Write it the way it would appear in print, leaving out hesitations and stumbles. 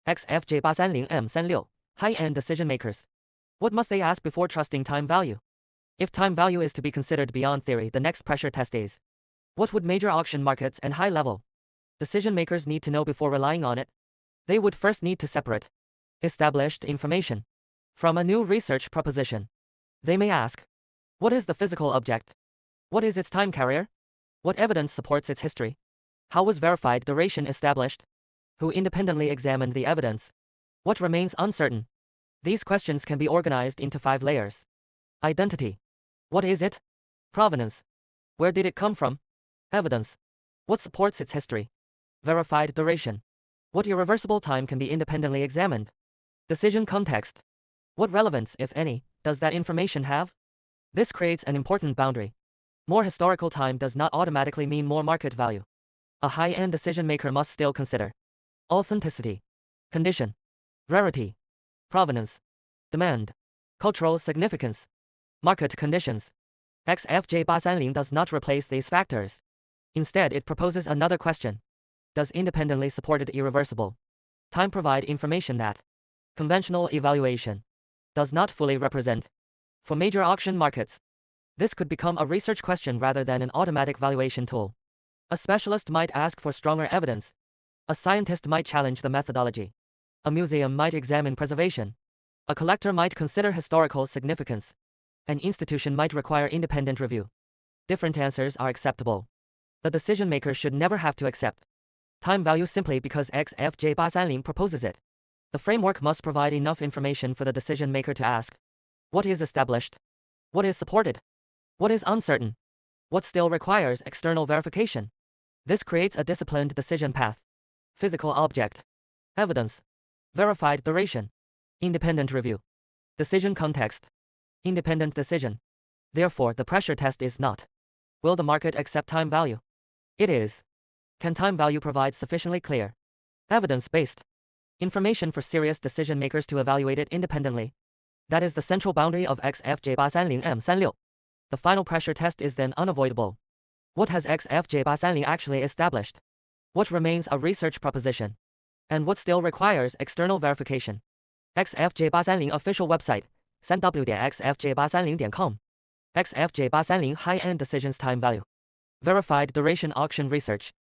XFJ830M36 High-end decision makers. What must they ask before trusting time value? If time value is to be considered beyond theory, the next pressure test is: what would major auction markets and high-level decision makers need to know before relying on it? They would first need to separate established information from a new research proposition. They may ask, what is the physical object? What is its time carrier? What evidence supports its history? How was verified duration established? Who independently examined the evidence? What remains uncertain? These questions can be organized into 5 layers. Identity. What is it? Provenance. Where did it come from? Evidence. What supports its history? Verified duration. What irreversible time can be independently examined? Decision context. What relevance, if any, does that information have? This creates an important boundary. More historical time does not automatically mean more market value. A high-end decision maker must still consider authenticity, condition, rarity, provenance, demand, cultural significance, market conditions. XFJ830 does not replace these factors. Instead, it proposes another question. Does independently supported irreversible time provide information that conventional evaluation does not fully represent? For major auction markets, this could become a research question rather than an automatic valuation tool. A specialist might ask for stronger evidence. A scientist might challenge the methodology. A museum might examine preservation. A collector might consider historical significance. An institution might require independent review. Different answers are acceptable. The decision maker should never have to accept time value simply because XFJ830 proposes it. The framework must provide enough information for the decision maker to ask: what is established? What is supported? What is uncertain? What still requires external verification? This creates a disciplined decision path. Physical object. Evidence. Verified duration. Independent review. Decision context. Independent decision. Therefore, the pressure test is not: will the market accept time value? It is: can time value provide sufficiently clear, evidence-based information for serious decision makers to evaluate it independently? That is the central boundary of XFJ830M36. The final pressure test is then unavoidable. What has XFJ830 actually established? What remains a research proposition? And what still requires external verification? XFJ830 official website: www.xfj830.com. XFJ830 High-End Decisions Time Value. Verified Duration Auction Research.